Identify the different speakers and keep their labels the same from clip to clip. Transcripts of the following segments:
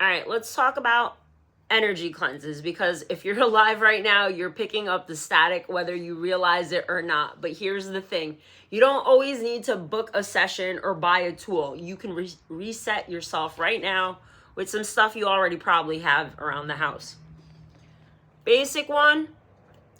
Speaker 1: All right, let's talk about energy cleanses, because if you're alive right now, you're picking up the static whether you realize it or not. But here's the thing. You don't always need to book a session or buy a tool. You can reset yourself right now with some stuff you already probably have around the house. Basic one,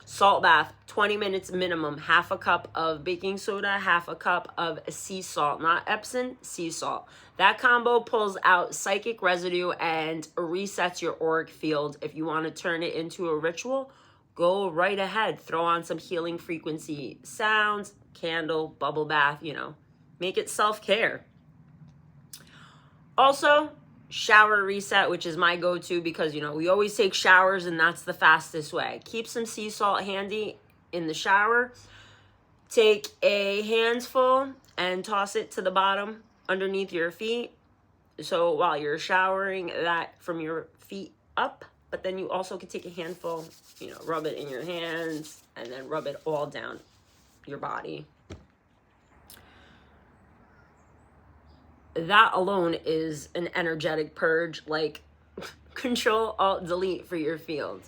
Speaker 1: salt bath, 20 minutes minimum, half a cup of baking soda, half a cup of sea salt, not Epsom, sea salt. That combo pulls out psychic residue and resets your auric field. If you want to turn it into a ritual, go right ahead. Throw on some healing frequency sounds, candle, bubble bath, make it self-care. Also, shower reset, which is my go-to because, we always take showers and that's the fastest way. Keep some sea salt handy in the shower. Take a handful and toss it to the bottom underneath your feet. So while you're showering, that from your feet up, but then you also can take a handful, rub it in your hands and then rub it all down your body. That alone is an energetic purge, like Control Alt Delete for your field.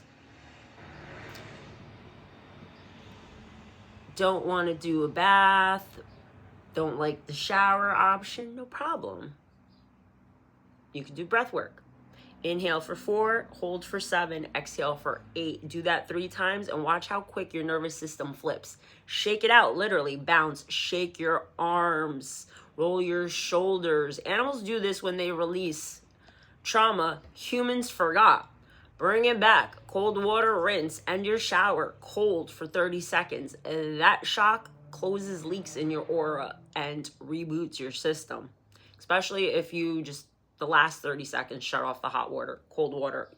Speaker 1: Don't want to do a bath, don't like the shower option, no problem. You can do breath work. Inhale for 4, hold for 7, exhale for 8. Do that 3 times and watch how quick your nervous system flips. Shake it out, literally bounce, shake your arms, roll your shoulders. Animals do this when they release trauma. Humans forgot. Bring it back. Cold water rinse. End your shower cold for 30 seconds. And that shock closes leaks in your aura and reboots your system. Especially if you just, the last 30 seconds, shut off the hot water, cold water,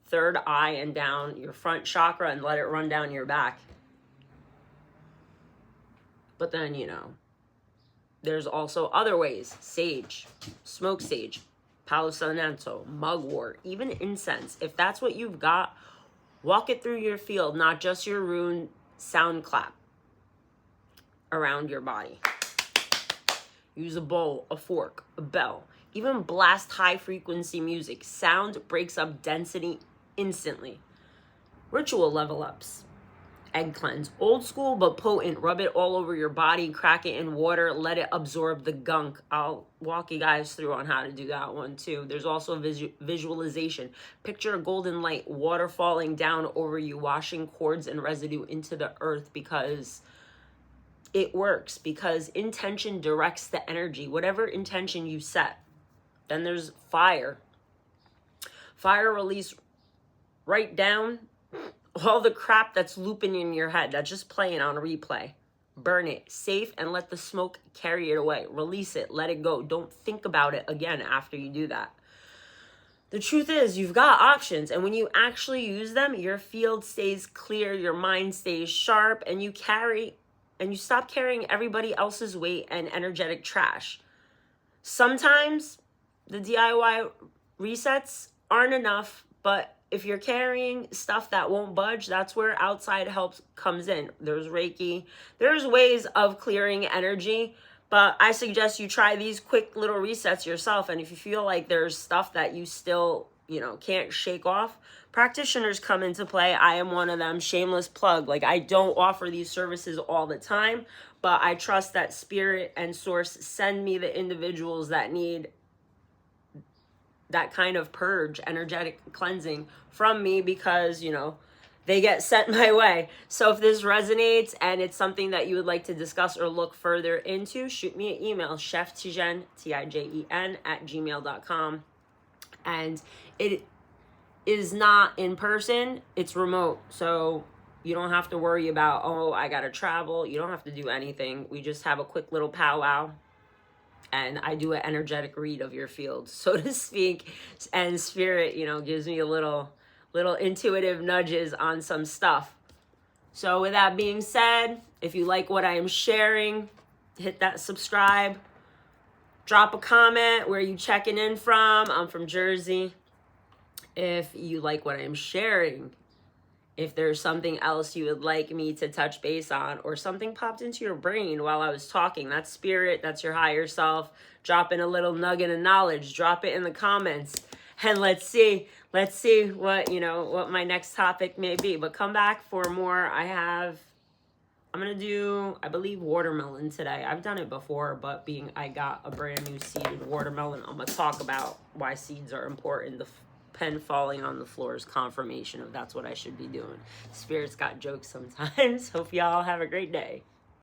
Speaker 1: third eye and down your front chakra and let it run down your back. But then, there's also other ways. Sage, smoke sage, palo santo, mugwort, even incense. If that's what you've got, walk it through your field, not just your rune sound clap around your body. Use a bowl, a fork, a bell. Even blast high frequency music. Sound breaks up density instantly. Ritual level ups. Egg cleanse. Old school but potent. Rub it all over your body. Crack it in water. Let it absorb the gunk. I'll walk you guys through on how to do that one too. There's also visualization. Picture a golden light, water falling down over you, washing cords and residue into the earth, because it works. Because intention directs the energy. Whatever intention you set. Then there's fire. Fire release right down all the crap that's looping in your head, that's just playing on a replay. Burn it, safe, and let the smoke carry it away. Release it, let it go. Don't think about it again after you do that. The truth is, you've got options, and when you actually use them, your field stays clear, your mind stays sharp, and you stop carrying everybody else's weight and energetic trash. Sometimes the DIY resets aren't enough, but if you're carrying stuff that won't budge, that's where outside help comes in. There's Reiki. There's ways of clearing energy, but I suggest you try these quick little resets yourself. And if you feel like there's stuff that you still, can't shake off, practitioners come into play. I am one of them. Shameless plug. Like, I don't offer these services all the time, but I trust that spirit and source send me the individuals that need that kind of purge, energetic cleansing from me, because, they get sent my way. So if this resonates and it's something that you would like to discuss or look further into, shoot me an email, cheftijen, Tijen, @gmail.com. And it is not in person, it's remote. So you don't have to worry about, I gotta travel. You don't have to do anything. We just have a quick little powwow. And I do an energetic read of your field, so to speak. And spirit, gives me a little intuitive nudges on some stuff. So with that being said, if you like what I am sharing, hit that subscribe. Drop a comment. Where are you checking in from? I'm from Jersey. If you like what I am sharing, if there's something else you would like me to touch base on, or something popped into your brain while I was talking, that's spirit, that's your higher self. Drop in a little nugget of knowledge. Drop it in the comments. And let's see what, what my next topic may be. But come back for more. I'm going to do, I believe, watermelon today. I've done it before, but I got a brand new seeded watermelon, I'm going to talk about why seeds are important. The pen falling on the floor is confirmation of that's what I should be doing. Spirit's got jokes sometimes. Hope y'all have a great day.